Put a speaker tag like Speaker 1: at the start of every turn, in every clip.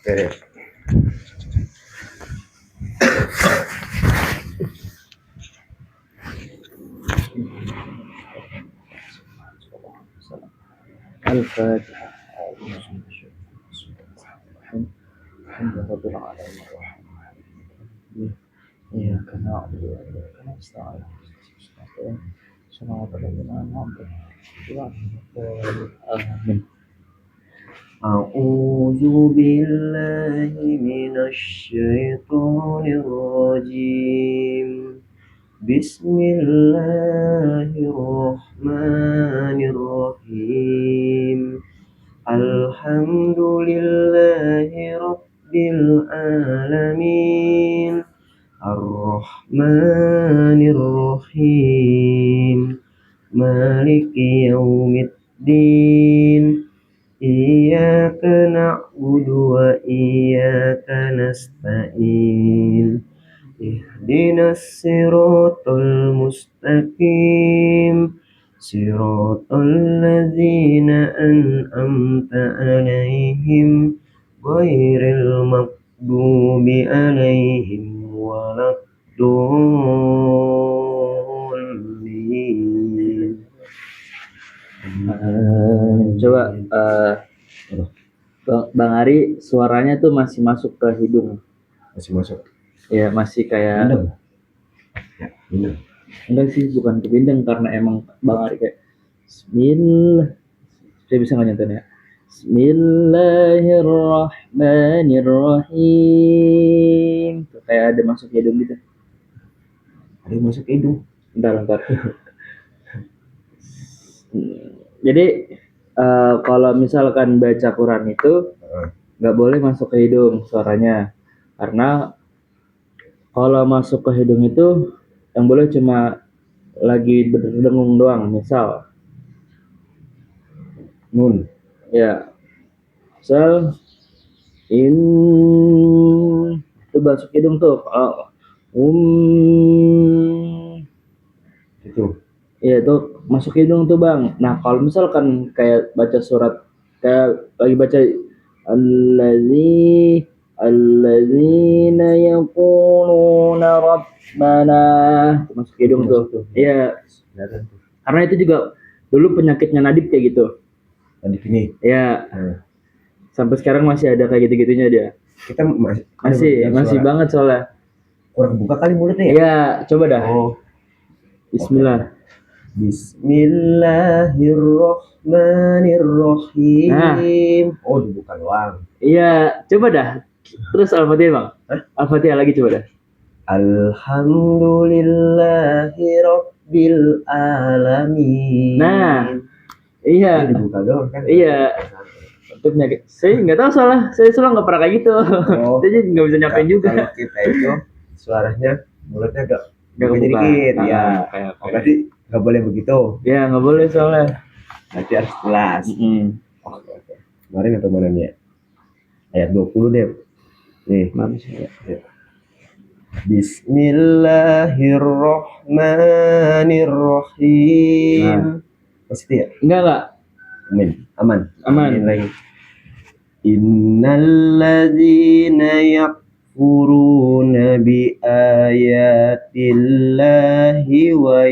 Speaker 1: Oke. Al-Fatihah. Alhamdulillah rabbil alamin. Iyyaka na'budu wa iyyaka nasta'in. Shallallahu alaihi wa sallam. Amin. A'udzu billahi minasy syaithanir rajim. Bismillahirrahmanirrahim. Alhamdulillahi rabbil alamin. Ar-Rahmanir Rahim. Maliki yaumiddin. Iyyaka na'budu wa iyyaka nasta'in. Ihdinas siratal mustaqim. Siratal ladzina an'amta 'alaihim ghairil maghdubi 'alaihim waladdallin.
Speaker 2: Coba Bang Ari suaranya tuh masih masuk ke hidung.
Speaker 1: Masih masuk.
Speaker 2: Ya masih kayak.
Speaker 1: Bindeng. Ya, bindeng.
Speaker 2: Enggak sih, bukan ke bindeng karena emang Bang Ari kayak Bismillah. Saya bisa nggak nyantain ya? Bismillahirrahmanirrahim. Tuh, kayak ada masuk hidung gitu.
Speaker 1: Ada yang masuk hidung.
Speaker 2: Bentar. Jadi kalau misalkan baca Quran itu nggak boleh masuk ke hidung suaranya, karena kalau masuk ke hidung itu yang boleh cuma lagi berdengung doang, misal
Speaker 1: nun
Speaker 2: ya, misal itu masuk hidung tuh
Speaker 1: itu
Speaker 2: ya itu masuk hidung tuh Bang. Nah kalau misalkan kayak baca surat kayak lagi baca alladzina yaquluna rabbana, masuk hidung tuh. Iya. Karena itu juga dulu penyakitnya Nadib kayak gitu.
Speaker 1: Nadib ini.
Speaker 2: Ya. Sampai sekarang masih ada kayak gitu-gitunya dia.
Speaker 1: Kita
Speaker 2: masih banget soalnya.
Speaker 1: Kurang buka kali mulutnya ya?
Speaker 2: Iya, coba dah. Bismillah.
Speaker 1: Okay. Bismillahirrahmanirrahim. Nah. Dibuka doang.
Speaker 2: Iya, coba dah. Terus Al-Fatihah Bang. Al-Fatihah lagi coba dah.
Speaker 1: Alhamdulillahi rabbil alamin.
Speaker 2: Nah, iya.
Speaker 1: Dibuka doang kan?
Speaker 2: Iya. Untuk penyakit. Saya nggak tahu soalnya. Saya selalu nggak pernah kayak gitu. Jadi nggak bisa nyampein juga.
Speaker 1: Kalau kita itu suaranya mulutnya agak dikit. Ya. Berarti nggak boleh begitu.
Speaker 2: Ya nggak boleh soalnya.
Speaker 1: Nanti harus jelas. Oke. Kemarin atau mana nih? Ayat 20 deh. Nih. Ya. Bismillahirrahmanirrahim. Pasti ya?
Speaker 2: Enggak.
Speaker 1: Aman.
Speaker 2: Lagi.
Speaker 1: Innalladzina yakfuruna bi ayatillahi wa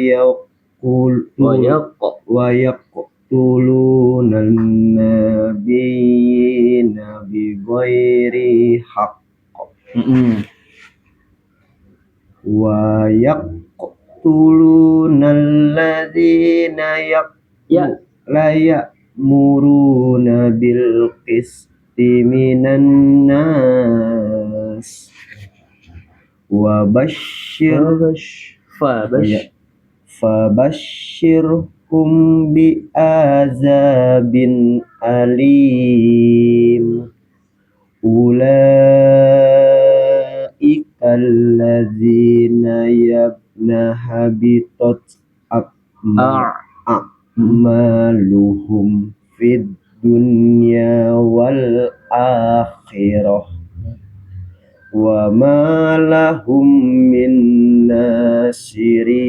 Speaker 1: yaqtuluna an-nabiyina bighairi haqq. Wa yaqtuluna alladzina la ya'muruna bil qisti minan nas wa fabashshirhum bi azabin alim. Ulaika alladzina habitat a'maluhum fid dunya wal akhirah wa ma lahum min nasirin.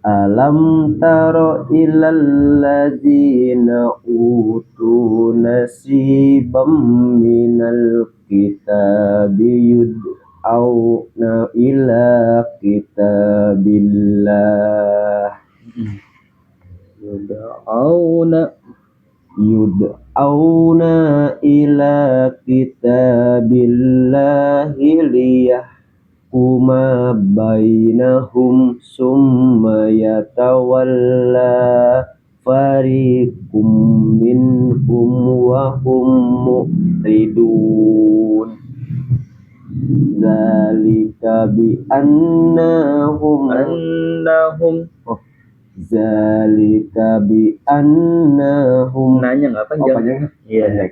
Speaker 1: Alam taro ilal ladzina utu nasibam minal kitabi yud'auna ila kitabillah yud'auna ila kitabillahi liyahkuma bainahum summa yatawalla fariqum minhum wa hum mu'ridun zalika bi annahum zalika bi annahum
Speaker 2: nanya nggak panjang. Iya.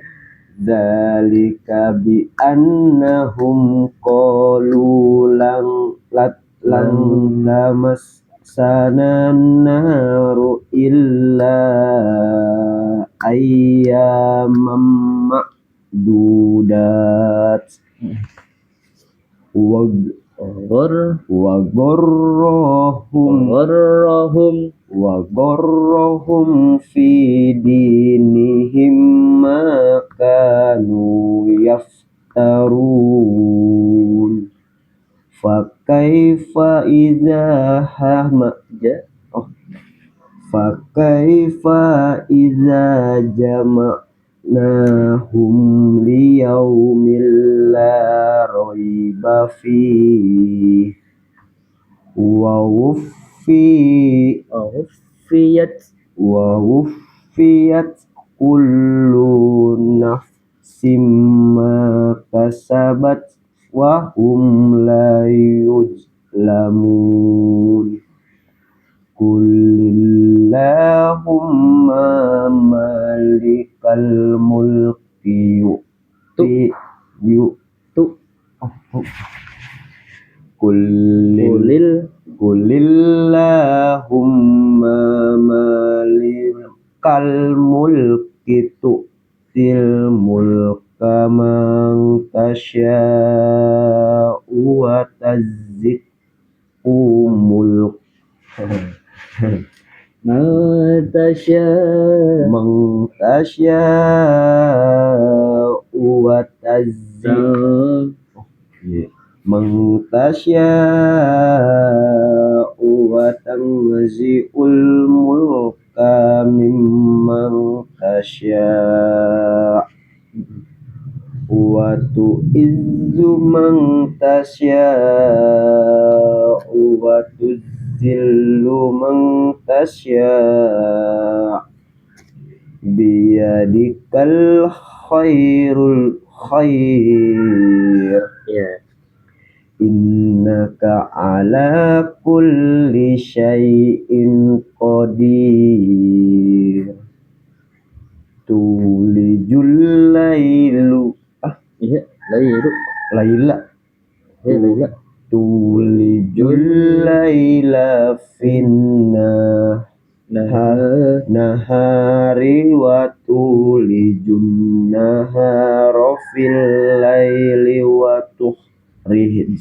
Speaker 1: Zalika bi annahum qalu lang lamas sanan naru illa ayyamam ma'dudat wa gharrahum fi dinihim ma kanu yaftarun fa kaifa idza jama'nahum liyaumin la raiba fihi wa wuffiyat kullu nafsim ma kasabat wa hum la yuzlamun Kulillahumma malikal mulki Kulillahumma malikal mulki tu'til mulka man tasya'u wa tazziqu mulk man tasya'u wa tazziqu man tasya'u wa tanzi'ul mulka mimman tasya' wa tu'izzu man tasya'u wa tuzillu man tasya' biyadikal khair innaka ala kulli syai'in qadir tulijul lailu tulijul laila finna nahari wa tulijun nahara fil laili wa tukhrij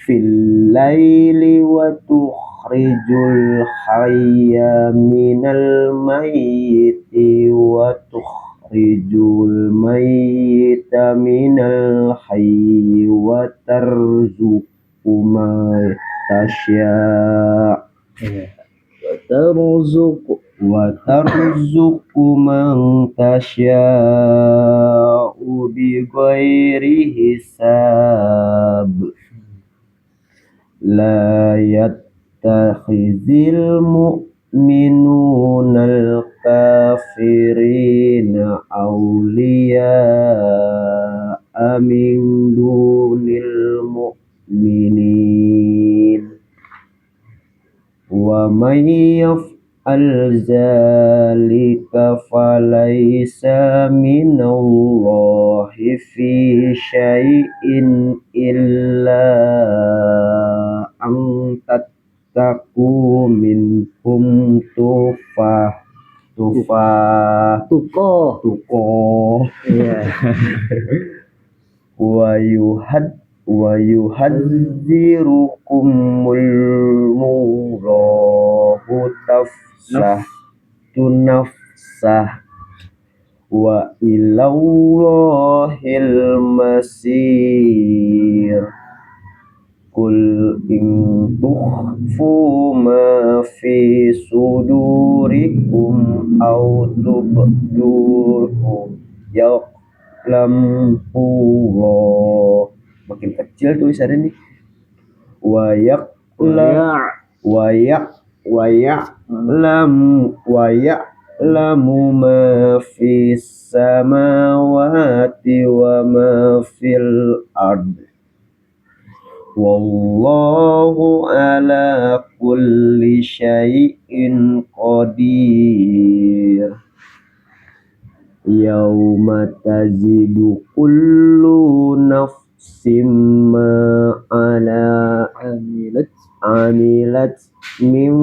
Speaker 1: fil laili wa tukhrijul hayya minal mayyiti wa tukhrijul mayyita minal hayyi wa tarzuqu man tasya' wa tarzuqu man tasya'u bighairi hisab la yattakhizil mu'minuna al-kafirina awliya'a min dunil mu'minin wa may al-zalika falaysa minallahi fi syai'in illa an tattaqu minhum tuqah wa wa yuhadzirukumul mullahu nafsah wa ilallahil masir. Kul in tukhfu ma fi sudurikum aw tubduhu ya'lamullah. Makin kecil tulisannya nih. Wa ya'lamu ma fis samawati wa ma fil ard. Wallahu ala kulli syai'in qadir. Yauma tazidu kullu nafsim ma ala amilat min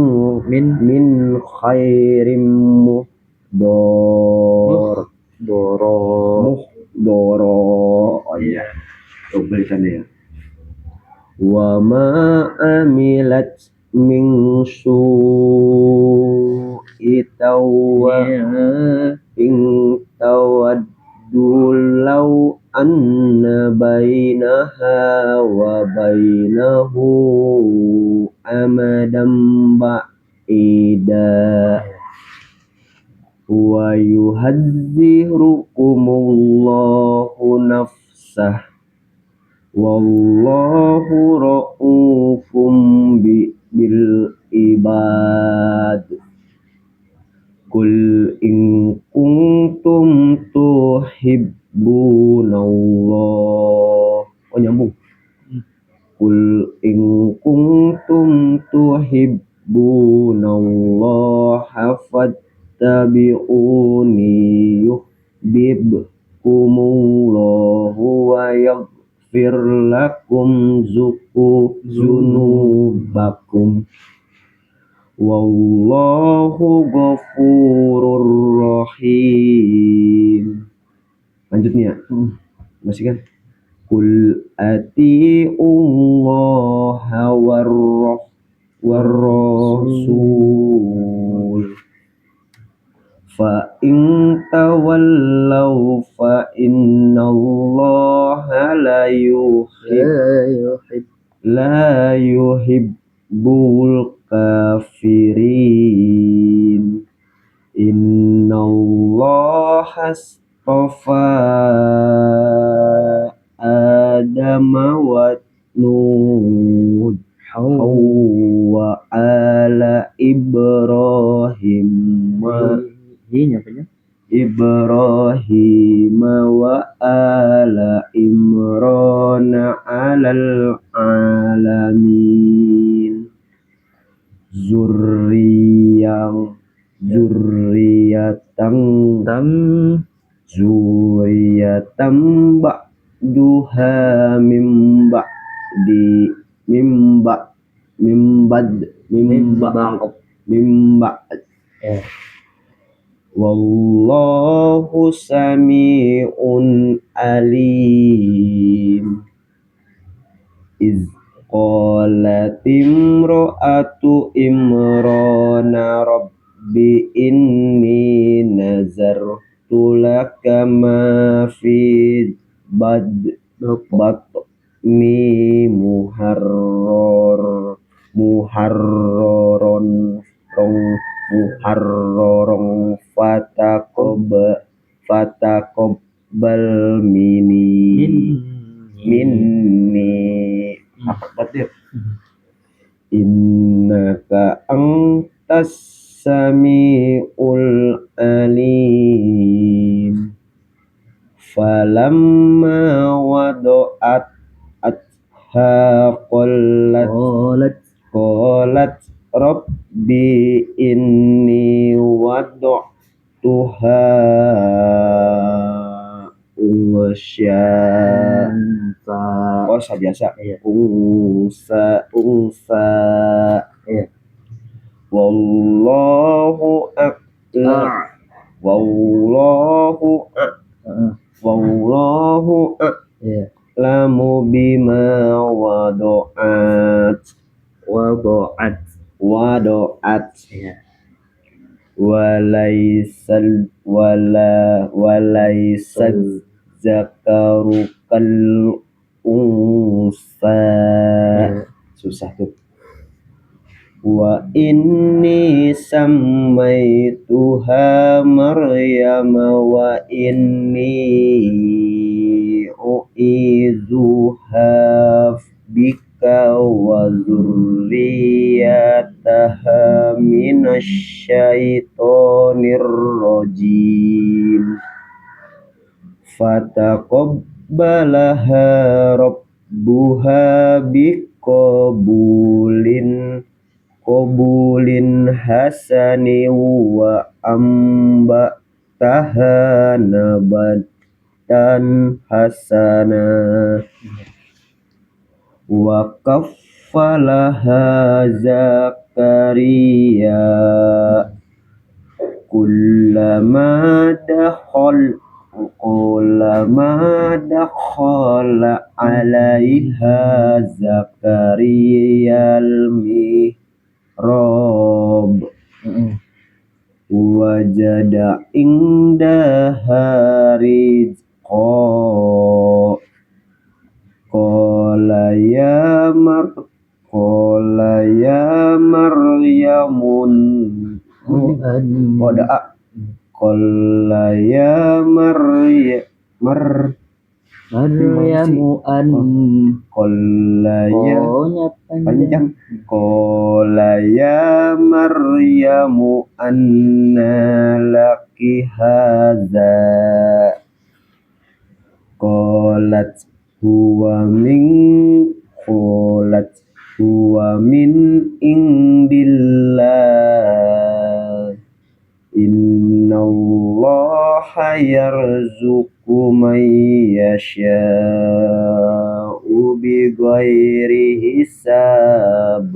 Speaker 1: khairim muhdoro. Oh iya, coba ya. Wa ma amilat min su'i tawaddu law anna bainaha wa bainahu amadan ba'ida wa yuhadzirukumullahu nafsah. Wallahu ra'ufum bil ibad. Kul in kuntum tuhibbunallah. Oh nyambung. Kul in kuntum tuhibbunallaha fattabi'uni yuhibbukumullahu wa yaghfir lakum dzunubakum. Wallahu ghafurur rahim. Lanjutnya. Masih kan? Kul ati'ullaha war rasul. Fa in tawallaw fa innallaha la yuhibbul kafirin. Innallaha astafa Adama wa Nuh wa ala Ibrahim wa ala Imran alal alamin. Zuriyatan ba'duha mimba'd. Wallahu sami'un alim. Iz qalat imra'atu Imrana rabbi inni nazartu laka ma fi batni muharraron fataqabbal minni apa berarti innaka antas samiul alim. Falamma wada'at qalat rabbi inni wada'tuha unsya. Oh biasa. Unsa. Wallahu a'lam. Wallahu a'lamu bima wada'at wada'at
Speaker 2: Ya.
Speaker 1: walaysal zakaru kal unsa. Susah tuh. Wa inni sammaituha Maryam wa inni u'izuha bika wa dzurriyyataha minasyaitonir rajim. Fataqabbalaha rabbuha biqabulin hasani wa ambataha nabatan hasana wa kaffalaha Zakaria kullama dakhala alaiha Zakaria al-mihrab wajada indaha rizqa qala ya Maryamun qala ya
Speaker 2: Maryamu
Speaker 1: qala ya
Speaker 2: panjang.
Speaker 1: qala ya Maryamu anna laki hadza qalat huwa min indillah innallaha yarzuqu man yasha'u bighairi hisab.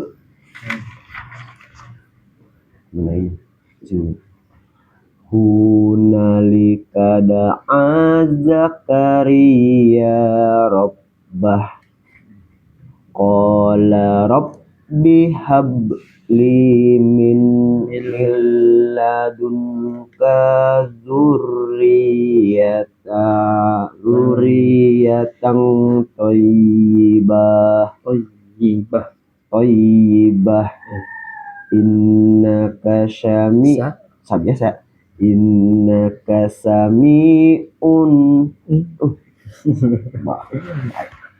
Speaker 1: Mulai sini. Hunalika da'a Zakaria rabbah qala rabbi habli min ladunka dzurriyyatan thayyibah innaka sami'un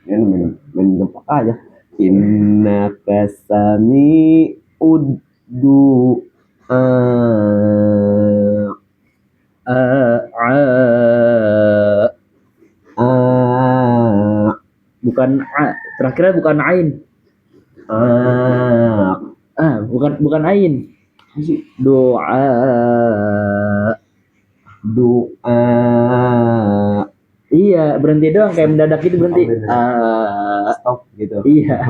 Speaker 1: ini mendepak aja. Innaka sami'ud du'a
Speaker 2: Bukan a, terakhirnya bukan ain. Bukan ain. Doa. Iya, berhenti doang kayak mendadak gitu berhenti.
Speaker 1: Stop gitu.
Speaker 2: Iya.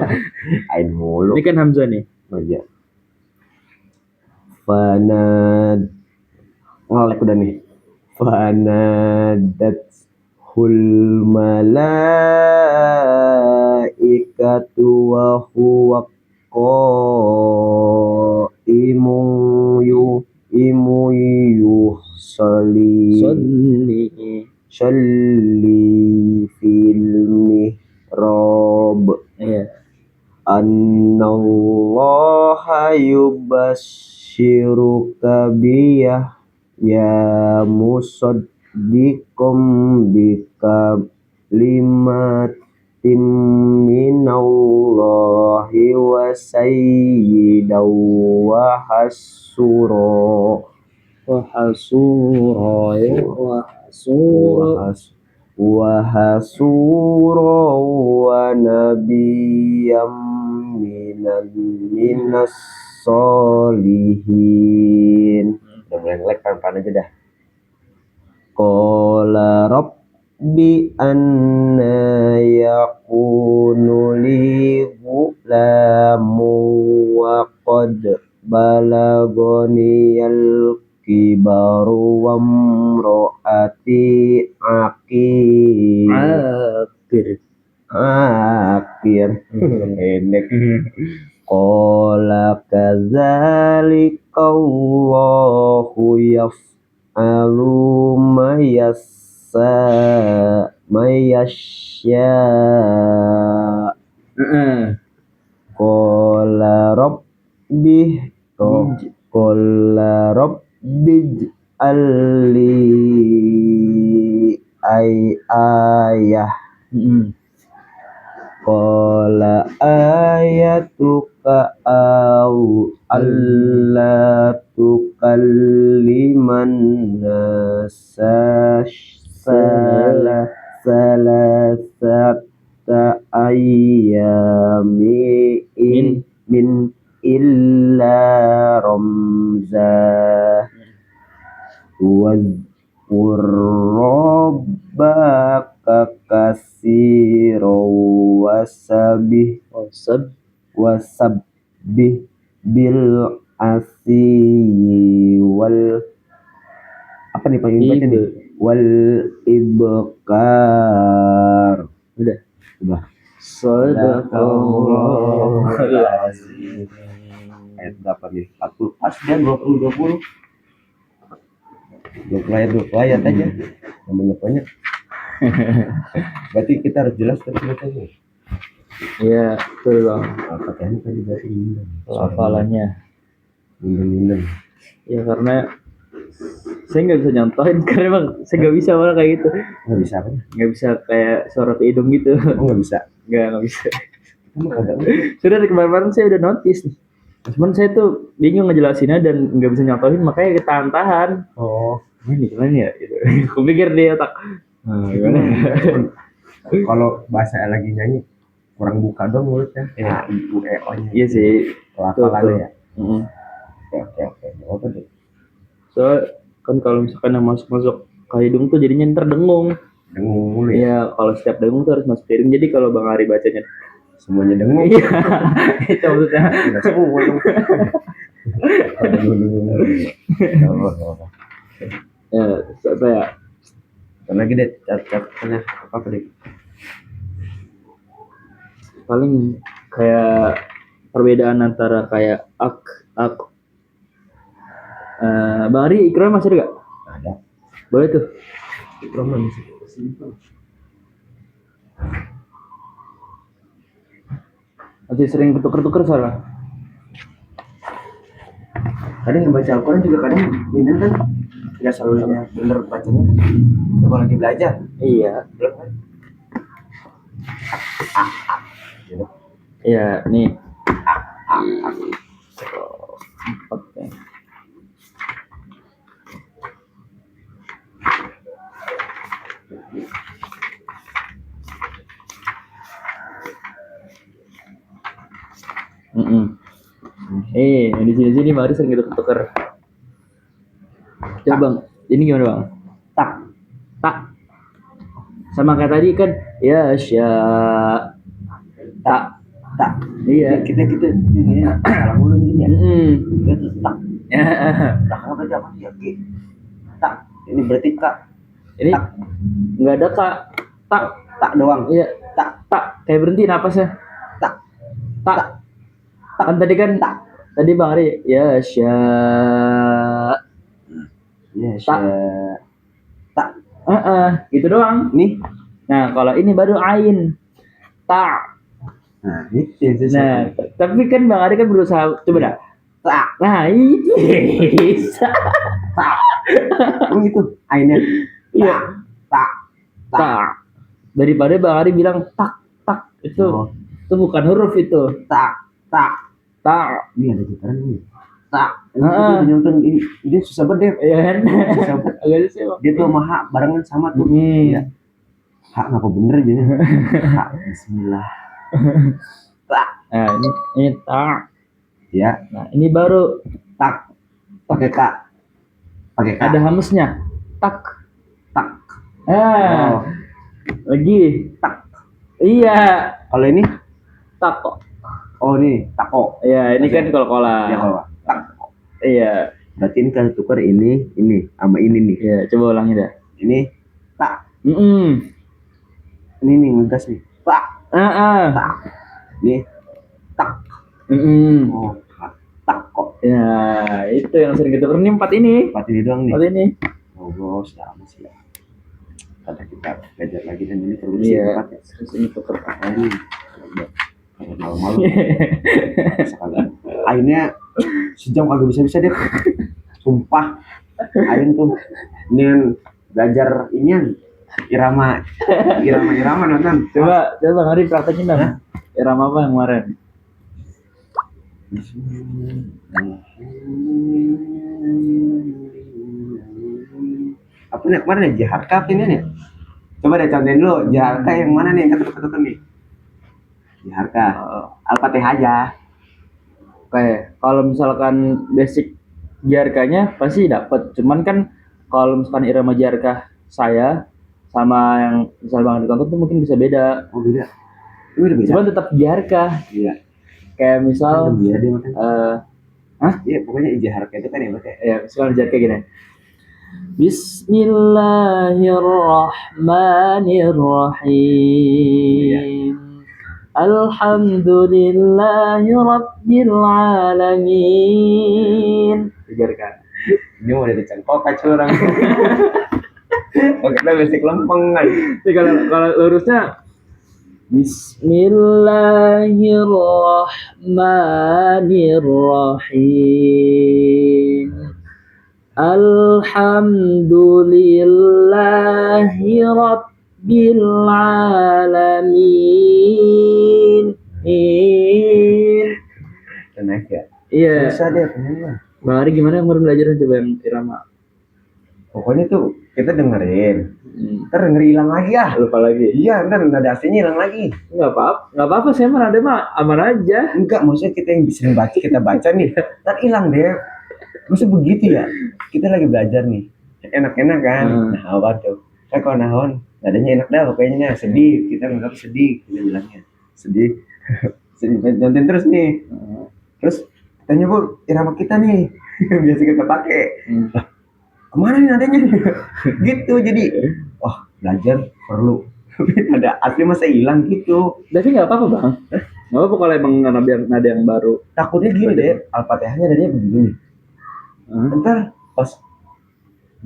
Speaker 1: Ain mulu.
Speaker 2: Ini kan Hamzah nih.
Speaker 1: Oh iya. Ngelek udah nih. Fanadat hul malaikatu wa huwa qaimun yusalli fil mihrab.
Speaker 2: Iya.
Speaker 1: Annallaha yubassyiruka biyah ya musaddiqum bikalimatin minallahi wa sayyidaw wa hasura wa nabiyyam minas solihin. Udah mulai nge-lag, pelan-pelan aja dah. Qala rabbi anna yakunu li ghulamu wa qad balagoniyal kibaru wa imraati aqir. akhir. Pendek. Qala kadzalika Allahu yaf'alu mayasya. Qala rabbi ayah. Qala ayatuka au alla tukalliman nasa salasata ayyami min illa ramza wa rabbaka kasiro wasabbih bil asyi wal apa nih paling baca nih wal ibkar. Udah Sadaqallahul azim. Ayat berapa nih? 40 pas dan 20 ayat aja. Banyak. Berarti kita harus jelas terus-terusan.
Speaker 2: Iya, betul Bang.
Speaker 1: Pakaiannya tadi berarti minder.
Speaker 2: Hafalannya.
Speaker 1: Minder.
Speaker 2: Ya karena saya nggak bisa nyontohin karena Bang, saya nggak bisa malah kayak gitu.
Speaker 1: Nggak bisa apa?
Speaker 2: Nggak bisa kayak sorot hidung gitu.
Speaker 1: Oh nggak bisa?
Speaker 2: Nggak bisa. Sudah dari kemarin saya udah notice nih. Cuman saya tuh bingung ngejelasinnya dan nggak bisa nyontohin makanya ketahan-tahan.
Speaker 1: Oh,
Speaker 2: gimana ya? Gitu. Aku pikir di otak. Gimana?
Speaker 1: Kalau bahasa lagi nyanyi kurang buka dong mulutnya. A I U E O nya.
Speaker 2: Iya sih.
Speaker 1: Pelafalannya ya. Oke. Apa deh?
Speaker 2: So kan kalau misalkan yang masuk ke hidung tuh jadinya ntar dengung.
Speaker 1: Dengung mulu ya.
Speaker 2: Iya, kalau setiap dengung tuh harus masuk ke hidung. Jadi kalau Bang Ari bacanya
Speaker 1: semuanya dengung.
Speaker 2: Iya. Itu maksudnya.
Speaker 1: Enggak semua dong.
Speaker 2: Ya, apa ya?
Speaker 1: Lagi deh catnya apa deh?
Speaker 2: Paling kayak perbedaan antara kayak ak. Bang Ari ikram masih ada gak?
Speaker 1: Ada.
Speaker 2: Boleh tuh.
Speaker 1: Ikram masih simple.
Speaker 2: Masih sering ketuker-tuker soalnya.
Speaker 1: Kadang yang baca Al-Quran juga kadang ini kan nggak selalu bener bacanya. Coba lagi belajar.
Speaker 2: Iya.
Speaker 1: Belum kan?
Speaker 2: Iya, nih. Oke. Di sini Bang Ari sering ketuker. Coba Bang, ini gimana Bang? Tak. Sama kayak tadi kan, ya tak. Iya.
Speaker 1: Kita ini salah mulu ini ya. Kita tak. Tak mau kerja apa sih ya? Tak. Ini berarti kak.
Speaker 2: Ini nggak ada kak. Tak
Speaker 1: doang.
Speaker 2: Iya. Tak. Kayak berhenti napasnya. Tak. Kan tadi kan tak. Tadi Bang Ari ya tak. Gitu doang.
Speaker 1: Nih.
Speaker 2: Nah, kalau ini baru ain. Tak.
Speaker 1: Nah, itu
Speaker 2: tapi kan Bang Ari kan berusaha coba dah. Tak. Nah, itu bisa.
Speaker 1: Tak. Itu ainnya.
Speaker 2: Iya. Tak. Daripada Bang Ari bilang tak. Itu bukan huruf itu. Tak.
Speaker 1: Ini ada gitaran ini. Tak. Nonton ini susah banget deh.
Speaker 2: Iya kan? Agak susah.
Speaker 1: Dia tuh sama hak barengan sama tuh. Iya. Hak ngapa bener aja? Hak bismillah. Tak.
Speaker 2: Nah, ini tak.
Speaker 1: Ya.
Speaker 2: Nah, ini baru
Speaker 1: tak. Pakai K.
Speaker 2: Ada hamesnya. Tak. Lagi
Speaker 1: tak.
Speaker 2: Iya.
Speaker 1: Kalau ini
Speaker 2: tak.
Speaker 1: Oh nih, tako.
Speaker 2: Iya, ini kan kol-kolan.
Speaker 1: Iya, tako.
Speaker 2: Iya.
Speaker 1: Berarti ini kan tukar ini sama ini nih.
Speaker 2: Iya, coba ulangi dah.
Speaker 1: Ini tak.
Speaker 2: Ini
Speaker 1: nih ngegas nih. Tak. Tak. Nih, tak. Oh, tak kok.
Speaker 2: Ya, itu yang sering kita ini 4 ini.
Speaker 1: 4 ini doang nih.
Speaker 2: 4 ini.
Speaker 1: Oh, bos, sama sih ya. Kata kita belajar lagi dan ini perlu
Speaker 2: Iya. Terus ini tuker
Speaker 1: lagi. Malu-malu. Sekali. Akhirnya sejam kagak bisa deh. Sumpah. Ain tuh ini belajar inian irama nonton.
Speaker 2: Coba hari praktekin dong. Irama apa yang kemarin?
Speaker 1: Apa nih kemarin ya Jaharka ini nih? Coba deh contohin dulu Jaharka yang mana nih? Kata nih. Jaharka. Al-Fatihah aja.
Speaker 2: Oke, kalau misalkan basic Jaharkanya pasti dapat. Cuman kan kalau misalkan irama Jaharka saya sama yang misal Bang ditonton tuh mungkin bisa beda.
Speaker 1: Oh beda. Itu beda.
Speaker 2: Cuman tetap Jaharka.
Speaker 1: Iya.
Speaker 2: Kayak misal
Speaker 1: dia makan. Iya, pokoknya Jaharka itu kan ya, Mas.
Speaker 2: Ya, misalkan Jaharka gini. Bismillahirrahmanirrahim. Alhamdulillahi Rabbil Alamin. Jaharka.
Speaker 1: Ini mau dari cengkok curang. Oke, kita basic lempeng kan.
Speaker 2: Jadi kalau lurusnya Bismillahirrahmanirrahim. Alhamdulillahi Rabbil Alamin.
Speaker 1: Tenang ya.
Speaker 2: Iya.
Speaker 1: Susah deh teman-teman.
Speaker 2: Bang Ari gimana yang baru belajar coba yang irama?
Speaker 1: Pokoknya tuh kita dengerin. Ntar denger hilang lagi ya.
Speaker 2: Lupa lagi.
Speaker 1: Iya, ntar nada aslinya hilang lagi.
Speaker 2: Nggak apa-apa saya mah ada mah aman aja.
Speaker 1: Enggak, maksudnya kita yang bisa baca kita baca nih. Ntar hilang deh. Maksudnya begitu ya. Kita lagi belajar nih. Enak-enak kan. Nah, apa tuh? Saya kalau nahon, nadanya enak dah pokoknya sedih. Kita nganggap sedih, kita bilangnya. Sedih. Nonton terus nih. Terus tanya Bu, irama kita nih. Biasa kita pakai. Kemana nih nadanya nih? Gitu jadi belajar perlu ada asli masa hilang gitu.
Speaker 2: Tapi nggak apa-apa Bang. Nggak apa-apa kalau emang nada yang baru.
Speaker 1: Takutnya gini deh, Al-Fatihahnya nadanya begini. Ntar pas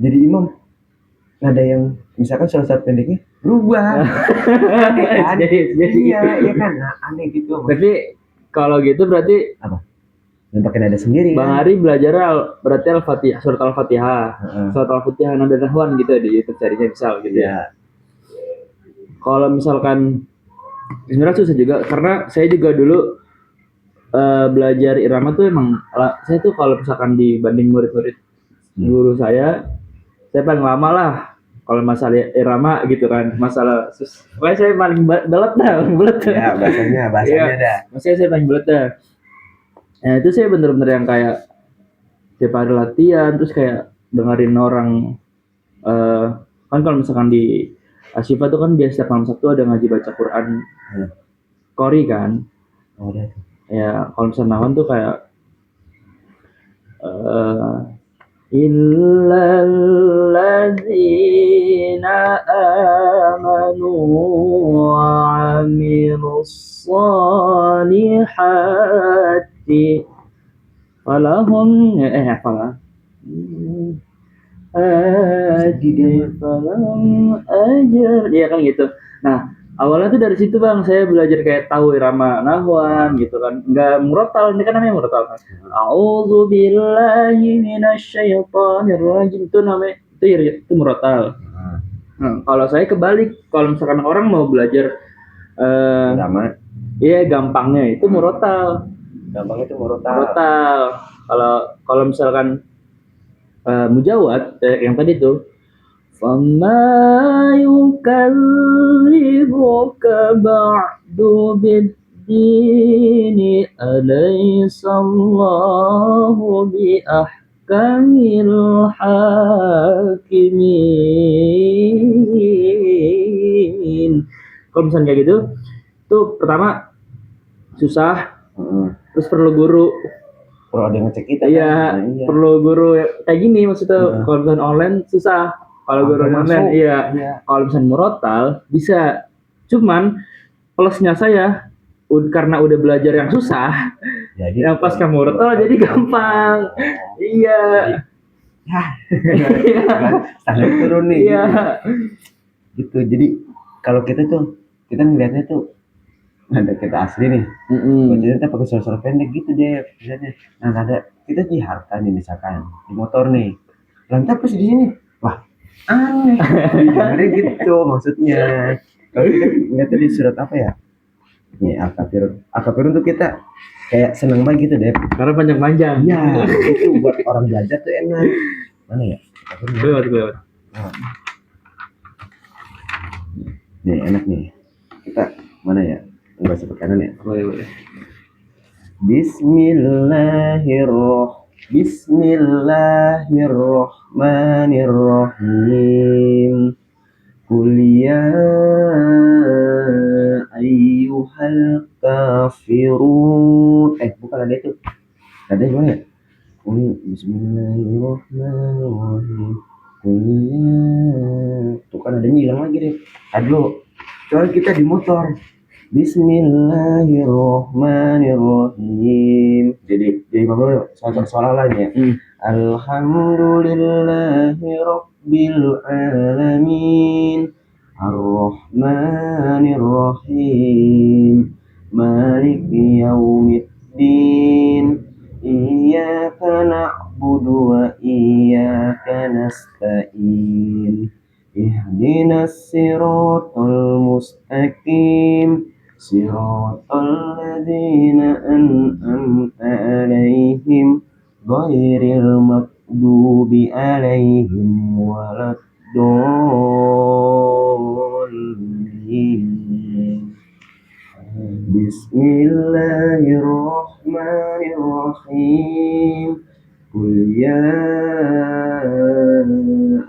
Speaker 1: jadi imam nada yang misalkan salah satu pendeknya berubah. Kan? Jadi iya kan, nah, aneh gitu.
Speaker 2: Tapi kalau gitu berarti
Speaker 1: apa? Dan pakai nada sendiri.
Speaker 2: Bang Ari belajar berarti Al-Fatihah, surat Al-Fatihah. Surat Al-Fatihah nada nahwan gitu di YouTube carinya misal gitu ya. Kalau misalkan sebenarnya susah juga karena saya juga dulu belajar irama tuh emang saya tuh kalau misalkan dibanding murid-murid guru saya paling lama lah kalau masalah irama gitu kan, masalah pokoknya saya paling belet dah.
Speaker 1: Ya bahasanya
Speaker 2: ya,
Speaker 1: dah.
Speaker 2: Maksudnya saya paling belet dah. Nah itu saya bener-bener yang kayak tiap hari latihan terus kayak dengerin orang kan kalau misalkan di Asyifa tuh kan biasa malam Sabtu ada ngaji baca Quran Qori kan.
Speaker 1: Oh udah tuh.
Speaker 2: Ya kalau misalkan nahwan tuh kayak illalladzina amanu wa amilus solihati falahum falah falahum ajr ya kan gitu. Nah awalnya tuh dari situ Bang saya belajar kayak tahu irama nahwan gitu kan, nggak murotal, ini kan namanya murotal kan. A'udzu billahi minasyaitonir rajim itu namanya itu murotal. Kalau saya kebalik, kalau misalkan orang mau belajar
Speaker 1: irama,
Speaker 2: iya gampangnya itu murotal.
Speaker 1: Gampangnya itu murotal.
Speaker 2: Kalau misalkan mujawad yang tadi tuh فَمَا يُكَذِّبُكَ بَعْدُ بِالدِّينِ أَلَيْسَ اللَّهُ بِأَحْكَمِ الْحَاكِمِينَ. Kalau misalnya kayak gitu, itu pertama susah, terus perlu guru.
Speaker 1: Perlu ada yang ngecek kita.
Speaker 2: Iya, kan? Perlu guru kayak gini maksudnya. Kalau misalnya online susah. Kalau guru online, iya. Kalau misalnya murotal bisa, cuman plusnya saya karena udah belajar yang susah,
Speaker 1: Jadi
Speaker 2: yang pas kamu retol jadi gampang. Iya.
Speaker 1: standar turun nih.
Speaker 2: Iya.
Speaker 1: Gitu. Jadi kalau kita ngeliatnya tuh ada kita asli nih. Bacanya kita pakai suara pendek gitu deh misalnya. Nah ada kita di harta nih misalkan di motor nih. Lantas pas di sini, wah aneh. Sebenarnya gitu maksudnya. Kalau kita ngeliatnya di surat apa ya? Nih Al-Kafirun tuh kita kayak seneng banget gitu deh.
Speaker 2: Karena panjang-panjang.
Speaker 1: Ya itu buat orang belajar tuh enak. Mana ya?
Speaker 2: Lewat.
Speaker 1: Nih enak nih. Kita mana ya? Enggak sebelah kanan ya.
Speaker 2: Boleh.
Speaker 1: Bismillahirrahmanirrahim. Qul ya ayyuhal kafirun. Bukan ada itu. Ada gimana ya? Bismillahirrahmanirrahim. Qul ya. Tuh kan adanya hilang lagi deh. Aduh. Soalnya kita di motor. Bismillahirrahmanirrahim. Jadi mana soal ya. Alhamdulillahi rabbil alamin. Ar-Rahmanir-Rahim. Maliki yaumiddin. Iyyaka na'budu wa iyyaka nasta'in. Ihdinas siratal mustaqim. Siratal ladzina an'amta 'alaihim ghairil maghdubi 'alaihim waladdallin. Bismillahirrahmanirrahim. Qul ya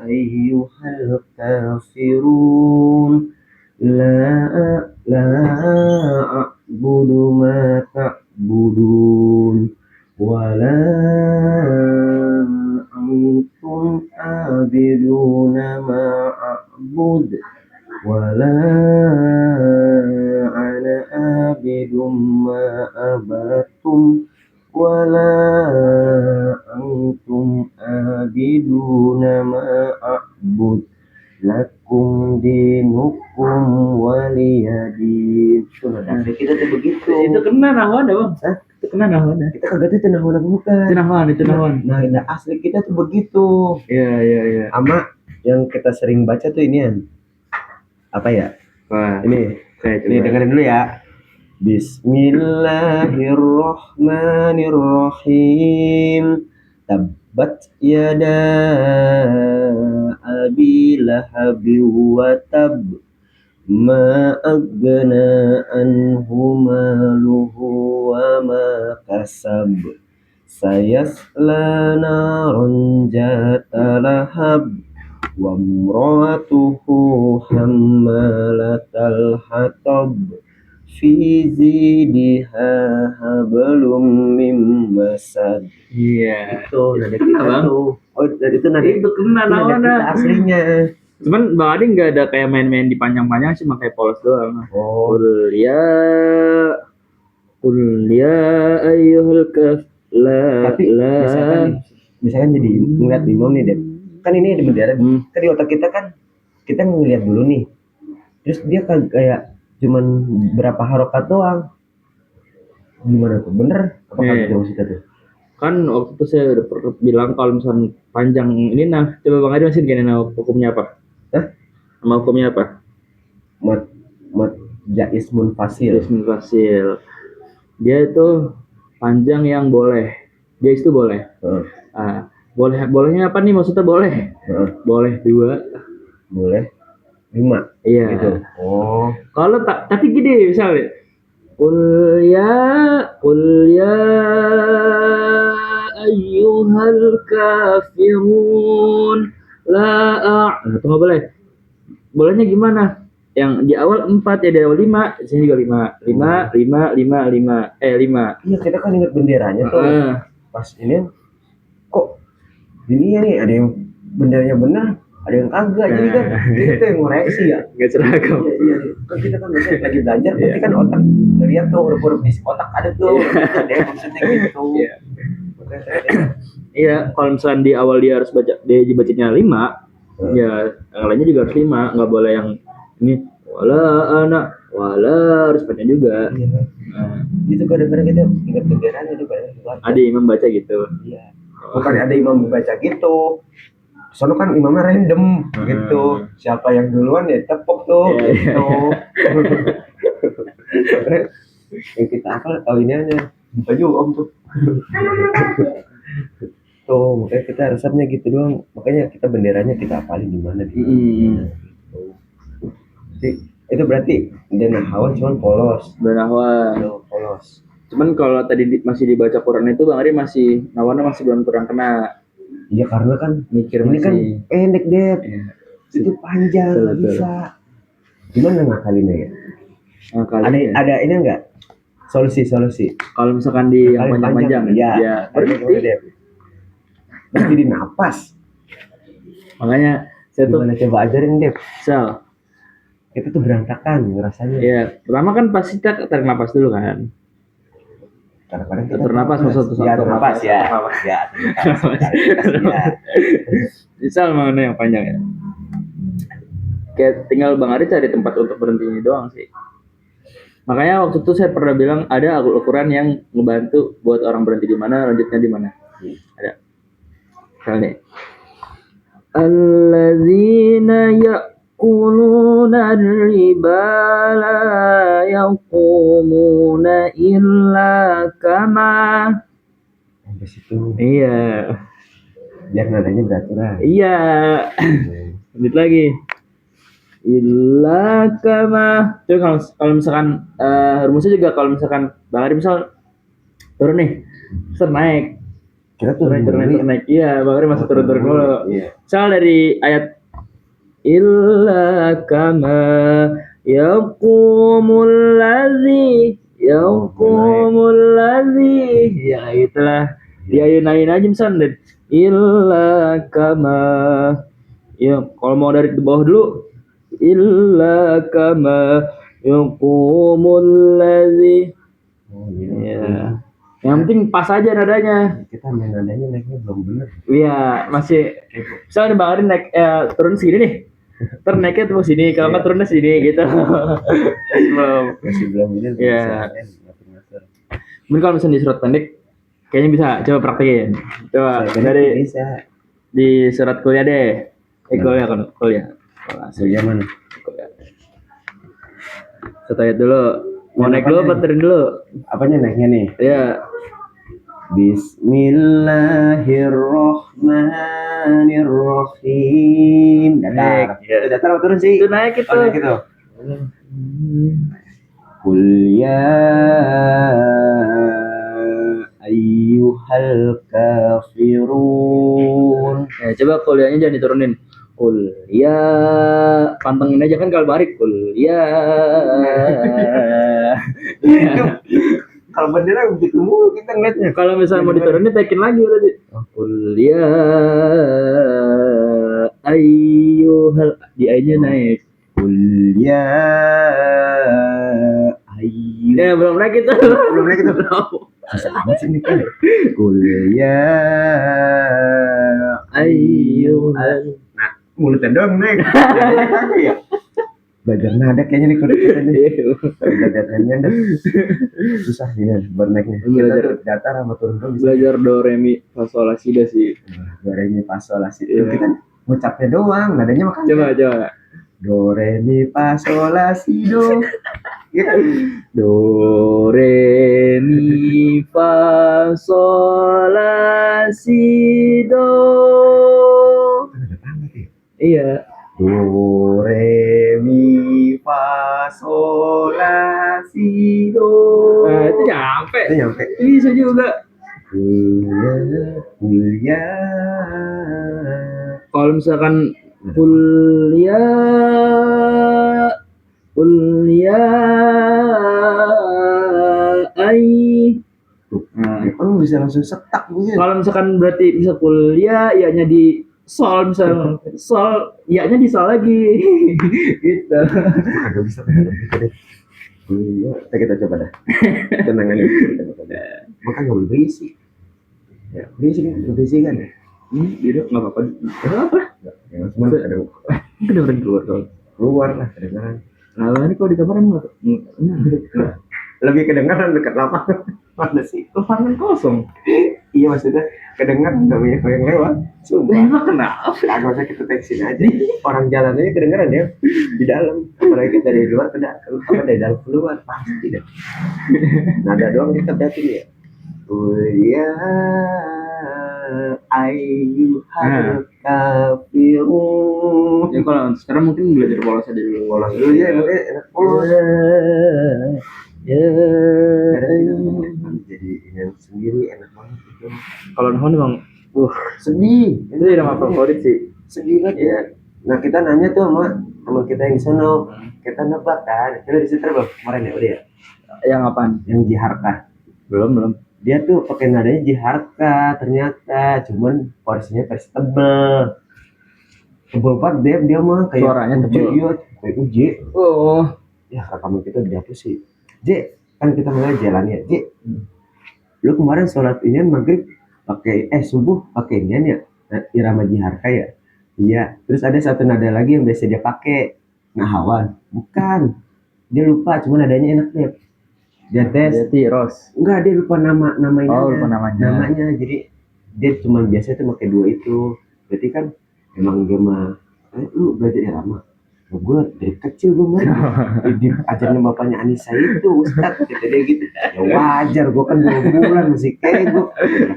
Speaker 1: ayyuhal kafirun. La a'budu ma ta'budun. Wala antum abiduna ma a'bud. Wala ana abidum ma abatum. Wala antum abiduna ma a'bud. Lakum dinukum waliyadin. Itu nada kita tuh begitu.
Speaker 2: Itu kena nahwana bang. Itu kena nahwana.
Speaker 1: Kita kagak tuh nahwana bukan.
Speaker 2: Itu nahwan.
Speaker 1: Nah asli kita tuh begitu.
Speaker 2: Iya.
Speaker 1: Sama yang kita sering baca tuh inian. Apa ya?
Speaker 2: Wah.
Speaker 1: Ini dengerin dulu ya. Bismillahirrahmanirrahim. Tabbat yada abi lahabi wa tab. Ma aghna anhu maluhu wa ma kasab. Sayasla naran zata lahab. Wa imra'atuhu hammalatal hatab. Fi zidha hablum mim masad.
Speaker 2: Iya.
Speaker 1: Itu nada kita tuh. Oh, dari itu nada
Speaker 2: itu kena nahwana
Speaker 1: aslinya.
Speaker 2: Cuman Bang Adi nggak ada kayak main-main di panjang-panjang, cuma kayak polos doang.
Speaker 1: Oh.
Speaker 2: Qul ya ayyuhal
Speaker 1: Tapi misalkan jadi ngeliat imam nih deh. Kan ini ada bendera. Kan di otak kita kan kita ngeliat dulu nih. Terus dia kayak cuman berapa harokat doang. Gimana tuh? Bener apa kagak maksudnya tuh?
Speaker 2: Kan waktu itu saya udah pernah bilang kalau misalnya panjang ini coba Bang Adi masih gini hukumnya apa? Nama hukumnya apa?
Speaker 1: Mat jaiz munfasil.
Speaker 2: Dia itu panjang yang boleh. Jaiz itu boleh. Bolehnya apa nih maksudnya boleh? Boleh 2.
Speaker 1: Boleh 5.
Speaker 2: Iya.
Speaker 1: Gitu. Oh.
Speaker 2: Kalau tapi gini misalnya Qul ya ayyuhal kafirun itu nggak boleh. Bolehnya gimana? Yang di awal 4 ya, di awal 5, di sini juga 5. 5.
Speaker 1: Iya, kita kan ingat benderanya tuh. Pas ini kok ini ya nih ada yang benderanya benar, ada yang kagak, jadi kan itu yang ngoreksi ya.
Speaker 2: Nggak seragam.
Speaker 1: Iya, iya. Kan kita kan biasanya lagi belajar, berarti kan otak ngeliat tuh huruf-huruf di otak ada tuh. Deh maksudnya gitu.
Speaker 2: Iya.
Speaker 1: Makanya saya
Speaker 2: Iya, kalau misalnya di awal dia harus baca, dia dibacanya 5, ya yang lainnya juga harus 5, nggak boleh yang ini wala anak wala harus panjang juga.
Speaker 1: iya.
Speaker 2: Nah,
Speaker 1: Itu kadang-kadang kita ingat benderanya juga ya.
Speaker 2: ada imam baca gitu.
Speaker 1: Iya. Bukan ada imam membaca gitu. Soalnya kan imamnya random gitu. Siapa yang duluan ya tepuk tuh
Speaker 2: Iya,
Speaker 1: gitu. Yang kita akal tahu ini aja. Baju om tuh. Tuh, makanya kita resepnya gitu doang. Makanya kita benderanya kita apalin di mana di. Jadi, itu berarti dan hawa cuman polos.
Speaker 2: Berahwa.
Speaker 1: Polos.
Speaker 2: Cuman kalau tadi masih dibaca Quran itu Bang Ari masih nawana masih belum kurang kena.
Speaker 1: Iya karena kan
Speaker 2: Mikir
Speaker 1: ini kan
Speaker 2: masih.
Speaker 1: pendek deh.
Speaker 2: Iya.
Speaker 1: Itu panjang
Speaker 2: Betul,
Speaker 1: nggak
Speaker 2: betul.
Speaker 1: bisa. Gimana ngakalinnya ya?
Speaker 2: Nah, kali
Speaker 1: Ada ini enggak? Solusi.
Speaker 2: kalau misalkan di yang
Speaker 1: Kalian
Speaker 2: panjang-panjang
Speaker 1: ya.
Speaker 2: berhenti.
Speaker 1: Berhenti di napas.
Speaker 2: Makanya saya tuh
Speaker 1: Gimana coba ajarin deh.
Speaker 2: sel.
Speaker 1: Itu tuh berantakan rasanya.
Speaker 2: Ya, pertama kan pasti kita tarik napas dulu kan.
Speaker 1: Kadang-kadang kita
Speaker 2: Atur napas maksud
Speaker 1: ya, atur napas ya.
Speaker 2: Napas.
Speaker 1: Ya, atur napas. Ya.
Speaker 2: Misal mana yang panjang ya. Kayak tinggal Bang Ari cari tempat untuk berhentinya doang sih. Makanya waktu itu saya pernah bilang ada Al-Quran yang ngebantu buat orang berhenti di mana, lanjutnya di mana. Ada. Misalnya, alladzina ya'kuluna riba la yaqumuna illa kama.
Speaker 1: Sampai situ.
Speaker 2: Iya.
Speaker 1: Biar nadanya beraturan.
Speaker 2: Iya. Lanjut lagi. Illa kama. Terus kalau misalkan rumusnya juga kalau misalkan Bang Ari misal turun nih, terus naik.
Speaker 1: Kita
Speaker 2: Turun naik. Iya, Bang Ari masih turun dulu.
Speaker 1: Iya.
Speaker 2: Misal dari ayat illa kama yaqumul ladzi ya itulah diayun-ayun aja misalnya illa kama ya kalau mau dari bawah dulu illa kama yaqumul ladzi
Speaker 1: Oh, iya.
Speaker 2: ya yang penting pas aja nadanya.
Speaker 1: Kita main nadanya naiknya belum bener.
Speaker 2: Iya, masih misalnya Bang Ari naik turun segini nih. Ntar naiknya tuh sini, kalau nggak turunnya sini gitu.
Speaker 1: Masih belum bener.
Speaker 2: Iya. Mungkin kalau misalnya di surat pendek, kayaknya bisa coba praktekin. Coba dari
Speaker 1: bisa.
Speaker 2: di surat kuliah deh. Kuliah.
Speaker 1: Kuliah mana?
Speaker 2: Kuliah. Saya tanya dulu. Mau naik dulu apa turun dulu?
Speaker 1: Apanya naiknya nih?
Speaker 2: Ya.
Speaker 1: Bismillahirrahmanirrahim. Datar.
Speaker 2: Naik, ya.
Speaker 1: Itu datar atau turun sih?
Speaker 2: Itu naik itu.
Speaker 1: Oh, naik itu. Qul ya ayyuhal kafirun.
Speaker 2: Ya, coba kuliahnya jangan diturunin. Kul ya pantengin aja kan kalau barik kul ya.
Speaker 1: Kalau bendera begitu mulu kita ngeliatnya.
Speaker 2: Kalau misalnya mau diturunin taikin lagi berarti. Kul ya ayyuhal di A-nya naik.
Speaker 1: Qul ya ayyuhal.
Speaker 2: Ya belum naik itu.
Speaker 1: Belum naik itu. Susah amat sih nih kan. Qul ya ayyuhal. Nah, mulutnya doang naik. Ya. Belajar nada kayaknya nih kudu kita nih. Belajar nada. Susah nih buat naiknya. Kita tuh datar sama turun tuh bisa.
Speaker 2: Belajar do re mi fa sol la si do si.
Speaker 1: Do re mi fa sol la si. Kita ngucapnya doang, nadanya makanya.
Speaker 2: Coba.
Speaker 1: Do re mi fa sol la si do. Gitu.
Speaker 2: Do re mi fa sol la si do. Iya.
Speaker 1: Do re mi fa sol la si do.
Speaker 2: Nah, itu nyampe. Bisa juga.
Speaker 1: Kuliah.
Speaker 2: Kalau misalkan kuliah
Speaker 1: Nah, kan bisa langsung setak gitu.
Speaker 2: Kalau misalkan berarti bisa kuliah, ianya di sol misal sol iya-nya di sol lagi gitu.
Speaker 1: Kagak bisa gitu deh. Iya, kita coba dah. Tenangan kita coba. Maka nggak boleh berisik. Ya, berisik kan ya.
Speaker 2: Gitu nggak apa-apa. Apa?
Speaker 1: Jangan cuma ada
Speaker 2: Kedengeran keluar kalau.
Speaker 1: keluar lah kedengaran.
Speaker 2: Nah, ini kalau di kamar emang
Speaker 1: Lebih kedengaran dekat lapangan. Mana sih?
Speaker 2: lapangan kosong.
Speaker 1: Iya maksudnya kedengaran namanya yang lewat. Sumpah.
Speaker 2: Emang kenapa?
Speaker 1: Agak usah kita teksin aja. Orang jalan aja kedengaran ya di dalam. Apalagi kita dari luar dari dalam keluar pasti deh. Nada doang kita berarti ya. Oh ya, ayyuhal kafirun.
Speaker 2: Ya kalau sekarang mungkin belajar polos aja dulu.
Speaker 1: Polos dulu ya, enak polos. Jadi yang sendiri enak banget itu.
Speaker 2: Kalau nahon emang
Speaker 1: Sedih.
Speaker 2: itu irama favorit sih.
Speaker 1: Sedih banget ya. Nah kita nanya tuh sama teman kita yang sono, kita nebak kan, kita di situ belum kemarin ya udah ya.
Speaker 2: Yang apaan?
Speaker 1: Yang Jiharka.
Speaker 2: Belum.
Speaker 1: Dia tuh pakai nadanya Jiharka ternyata, cuman porsinya versi tebel banget dia mah kayak
Speaker 2: Suaranya tebel.
Speaker 1: Iya, kayak uji.
Speaker 2: Oh.
Speaker 1: Ya rekaman kita dihapus sih. J, kan kita mulai jalan ya. J, lu kemarin sholat ini maghrib pakai subuh pakai inian ya, irama Jiharka ya. Iya. Terus ada satu nada lagi yang biasa dia pakai, Nahawan. Bukan. Dia lupa, cuman nadanya enak deh. Dia tes.
Speaker 2: Jadi Ros.
Speaker 1: Enggak, dia lupa namanya.
Speaker 2: Oh, lupa namanya.
Speaker 1: Namanya. Jadi dia cuma biasa tuh pakai dua itu. Berarti kan emang dia mah lu belajar irama. Nah, gue dari kecil gue mah diajarin bapaknya Anissa itu Ustadz kata dia gitu. Ya wajar, gue kan 2 bulan masih kegok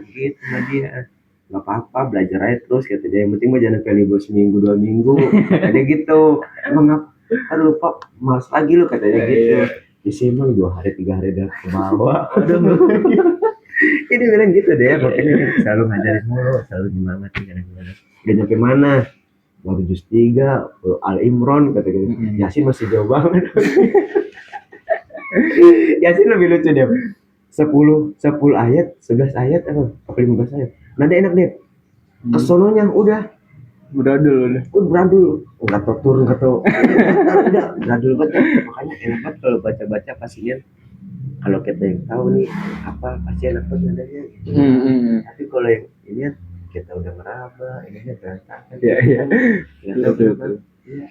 Speaker 1: gitu sama dia. Gak apa-apa, belajar aja terus kata dia. Yang penting mah jangan sampai libur seminggu 2 minggu. Kata dia gitu. Emang apa lupa malas lagi lu katanya gitu. Bisa emang 2 hari 3 hari udah ke bawah. Jadi bilang gitu deh, makanya selalu ngajarin mulu, selalu nyemangatin kadang-kadang. Gak nyampe mana? Baru juz 3, Al Imran kata gitu. Yasin masih jauh banget. Yasin lebih lucu dia. 10 ayat, 11 ayat apa 15 ayat. Nada enak deh. Kesononya udah
Speaker 2: Beradul.
Speaker 1: Beradul. Enggak tau turun enggak tau. Udah beradul banget. Makanya enak banget kalau baca-baca pastinya. Kalau kita yang tahu nih apa pasti enak banget nadanya. Tapi kalau yang ini kita udah meraba, ini berantakan.
Speaker 2: Iya.
Speaker 1: Betul. Iya.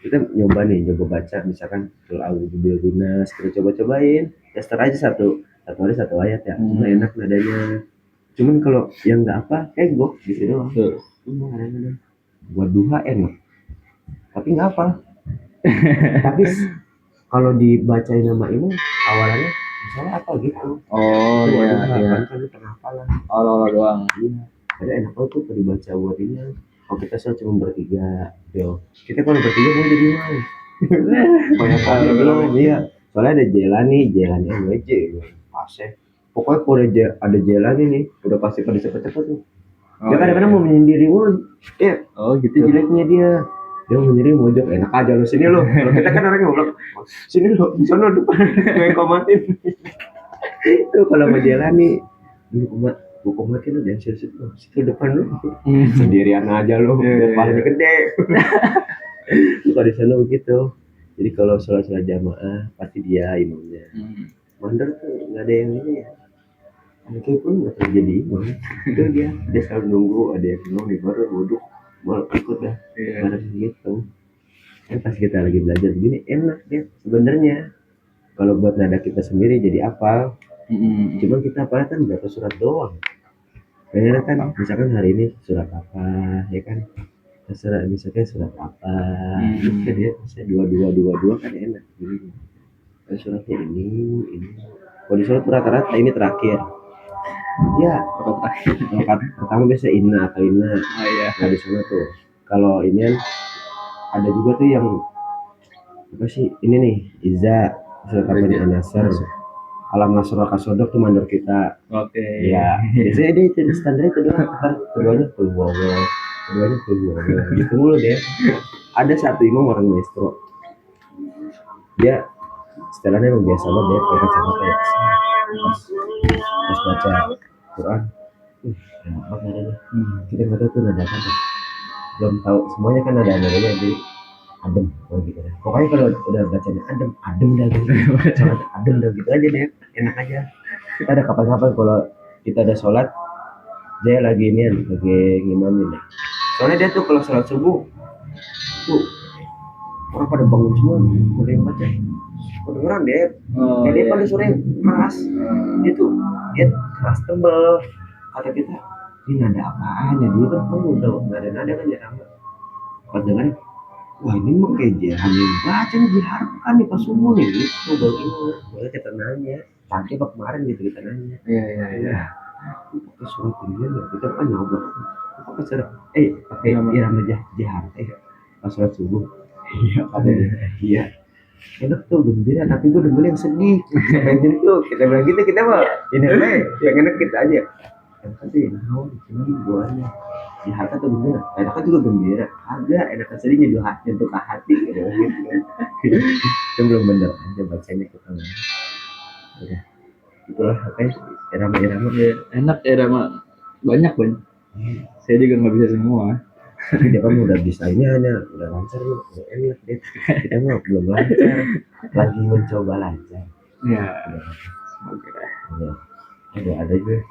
Speaker 1: Kita nyoba baca misalkan surah Al-Nas, kita cobain. Tester aja satu hari 1 ayat ya. Cuma enak nadanya. Cuman kalau yang enggak apa, kegok gitu doang. Kadang-kadang buat duha enak. Tapi enggak apa. Tapi kalau dibacain nama ini awalannya misalnya apa gitu.
Speaker 2: Oh iya.
Speaker 1: Kan penghafalan.
Speaker 2: Allah doang.
Speaker 1: Iya. Ada enak banget tuh kalau dibaca buat ini. Kalau kita cuma bertiga, yo. Kita kalau bertiga mau jadi mana? Banyak kali belum, iya. Soalnya ada Jelani MWJ, pasnya. Pokoknya kalau ada Jelani nih, udah pasti pada cepet-cepet tuh. Dia kadang-kadang mau menyendiri mulu. Ya. Oh gitu. Jeleknya dia menyendiri mojok, enak aja lo sini lo. Kalau kita kan orangnya ngobrol, sini lo, sono depan, gue komatin. Itu kalau mau Jelani, gue komatin lo dan situ depan lo. Sendirian aja lo, paling gede. Kalau di sana begitu. Jadi kalau sholat jamaah pasti dia imamnya. Mandor tuh nggak ada yang ini ya. Anaknya pun nggak terjadi imam. Itu dia selalu nunggu ada yang imam di baru wudhu mau ikut dah. Harus gitu. Kan pas kita lagi belajar begini enak deh sebenarnya. Kalau buat nada kita sendiri jadi apa? Cuma kita apa kan berapa surat doang. Kayaknya kan misalkan hari ini surat apa ya kan? Terserah misalnya surat apa gitu dia misalnya 22 kan enak gini. Suratnya ini kalau di surat rata-rata ini terakhir ya rakaat pertama biasa inna atau inna nah di sana tuh kalau ini ada juga tuh yang apa sih ini nih Iza surat apa nih An-Nasr Alam Nasrul Kasodok tuh mandor kita ya biasanya dia itu standar itu doang keduanya keluar gitu mulu deh. Ada satu imam orang maestro dia setelahnya memang biasa banget dia pakai kacamata ya pas baca Quran enak banget nadanya. Kita nggak tahu tuh nada apa tuh. Belum tahu semuanya kan ada nadanya jadi adem gitu kan. Pokoknya kalau udah bacanya adem dah gitu. Sholat adem dah gitu aja deh, enak aja. Kita ada kapan-kapan kalau kita ada sholat, dia lagi ngimamin deh. Soalnya dia tuh kalau sholat subuh tuh orang pada bangun semua, udah yang baca. Kedengeran deh,
Speaker 2: Oh,
Speaker 1: dia
Speaker 2: iya.
Speaker 1: pada sore keras, dia keras tebel. Kata kita, ini nada apaan ya? Dulu kan kamu udah nada kan jarang. Pas dengerin, wah ini mah kayak Jihan yang baca nih diharapkan nih pas subuh nih. Itu baru ingat, baru kita nanya. Tadi apa kemarin gitu kita nanya.
Speaker 2: Iya.
Speaker 1: Pakai surat ini ya, kita kan nyoba. Pakai surat, pakai
Speaker 2: Iya, Mak.
Speaker 1: irama jahar, pas surat subuh. Iya, katanya. Iya. Enak tuh gembira, tapi gue demen yang sedih. Pengen tuh, kita bilang gitu, kita mah ini pengen kita aja. Yang tadi, ini buahnya. Jahat atau gembira? Enak juga gembira. Ada, enak sedih nyentuh ke hati gitu. Itu belum bener aja bacanya kita. Udah, itulah apa ya? Irama-irama.
Speaker 2: Iya, enak era mah banyak. Saya juga nggak bisa semua.
Speaker 1: Dia kan udah bisa ini hanya udah lancar nih, udah enak deh. Kita mah belum lancar, lagi mencoba lancar.
Speaker 2: Ya,
Speaker 1: Udah,
Speaker 2: semoga.
Speaker 1: ada juga.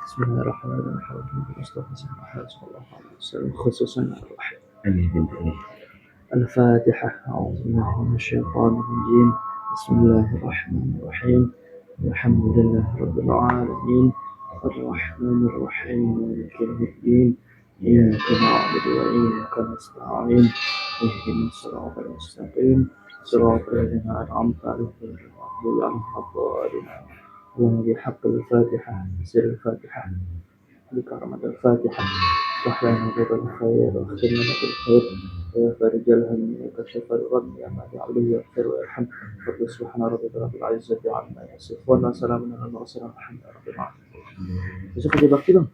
Speaker 2: Bismillahirrahmanirrahim. Mustafa sallallahu alaihi wasallam khususan ar-Rahman.
Speaker 1: Amin binti ini.
Speaker 2: الفاتحة. أعوذ بالله من الشيطان الرجيم. بسم الله الرحمن الرحيم. الحمد لله رب العالمين الرحمن الرحيم مالك يوم الدين إياك نعبد وإياك نستعين اهدنا الصراط المستقيم صراط الذين أنعمت عليهم غير المغضوب عليهم ولا الضالين. اللهم بحق الفاتحة سر الفاتحة بكرامة الفاتحة افتح لنا باب الخير واختم لنا بالخير يا فارج الهم وكشف الغم يا مانع عليه يغفر ويرحم رب سبحان ربك رب العزة عما يصفون وسلام على المرسلين والحمد لله رب العالمين. Besok kerja bakti dong.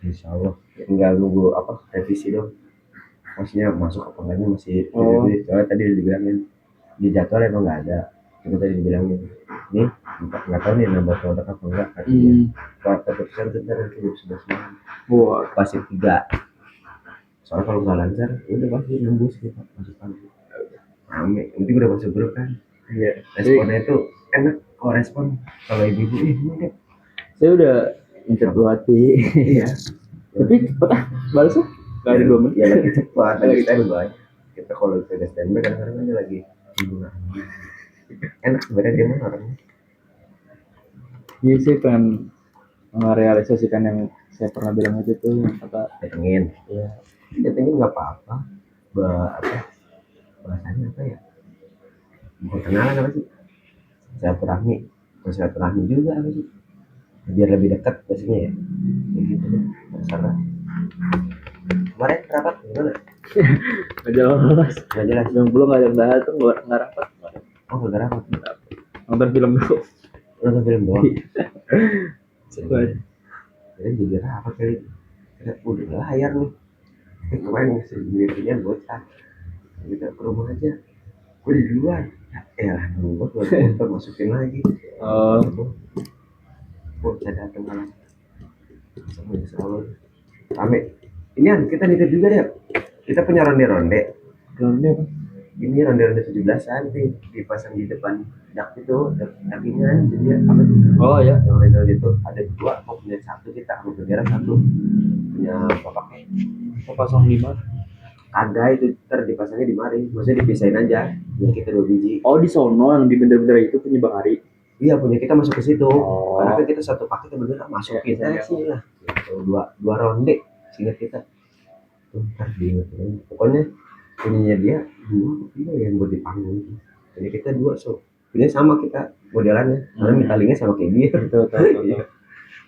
Speaker 1: Insya Allah tinggal nunggu revisi dong, maksudnya masuk apa enggaknya masih soalnya tadi dibilangin di jadwal emang nggak ada, cuma tadi dibilangin nih nggak tahu nih nambah produk apa enggak katanya. Kalau keputusan bentar nanti sudah semalam pasti 3, soalnya kalau nggak lancar udah pasti nembus kita masuk pagi rame, nanti udah masuk grup kan.
Speaker 2: Iya.
Speaker 1: Responnya itu enak kalau respon, kalau ibu-ibu mungkin
Speaker 2: Saya udah mencet hati.
Speaker 1: iya.
Speaker 2: Tapi cepet balasnya nggak ada 2 menit.
Speaker 1: Ya lagi cepat, lagi standby. Kita kalau udah standby kadang-kadang aja lagi liburan. Enak sebenarnya dia mah orangnya.
Speaker 2: Jadi saya pengen merealisasikan yang saya pernah bilang itu tuh yang kata
Speaker 1: Pengen.
Speaker 2: ya
Speaker 1: Ya pengen nggak apa-apa. Bahasanya apa ya? Bukan kenalan apa sih? Silaturahmi juga apa sih? Biar lebih dekat pastinya ya. Kayak gitu deh. Terserah. Kemarin rapat gimana?
Speaker 2: nggak jelas.
Speaker 1: Nggak jelas.
Speaker 2: Yang belum nggak ada yang datang nggak rapat.
Speaker 1: Oh nggak rapat.
Speaker 2: Nonton film dulu.
Speaker 1: Nonton film doang.
Speaker 2: Coba.
Speaker 1: Jadi jadi rapat kali. Udah layar nih. Kemarin sendirian bocah. Kita ke rumah aja. Gue di luar. Ya nunggu keluar motor masukin lagi. Bocah datang malam. Sama selalu rame. Ini kita nitip juga deh. Kita punya ronde-ronde.
Speaker 2: Ronde apa?
Speaker 1: Ini ronde-ronde 17-an nih dipasang di depan dak itu, dakingan jadi apa sih?
Speaker 2: Oh ya.
Speaker 1: Yang ronde itu ada 2, mau punya 1 kita, mau bendera 1. Punya bapaknya.
Speaker 2: Pasang 5.
Speaker 1: Ada itu dipasangnya di mari, maksudnya dipisahin aja. Yang kita 2 biji.
Speaker 2: Oh di sono yang di bendera-bendera itu punya Bang Ari.
Speaker 1: Iya punya kita masuk ke situ.
Speaker 2: Oh.
Speaker 1: Karena kan kita 1 paket bendera masukin aja sih lah. Gitu. 2 ronde singkat kita. Ntar diingetin. Pokoknya punyanya dia 2 yang buat di panggung. Jadi kita 2 punya sama kita modelannya. Karena ditalinya sama kayak dia.
Speaker 2: Betul.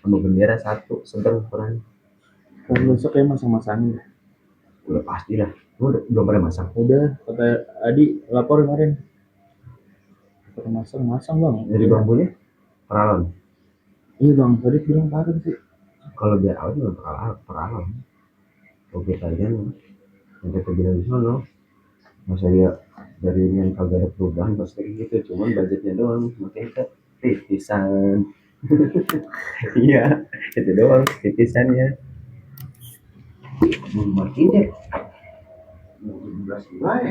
Speaker 1: Sama bendera 1 sedang ukuran.
Speaker 2: Kalau besok kayak masang-masangin.
Speaker 1: Udah pasti lah. Belum pada masang.
Speaker 2: Udah kata Adi lapor kemarin. Pernah masang bang.
Speaker 1: Dari bambunya peralon.
Speaker 2: Iya bang, tadi bilang parah sih.
Speaker 1: Kalau biar awet nggak peralon. Oke kalian nanti aku bilang di sana. Masa dia dari yang kagak ada perubahan pasti gitu. Cuman budgetnya doang. Makanya kita titisan Iya, itu doang titisannya. Belum mati deh. 17 Julai.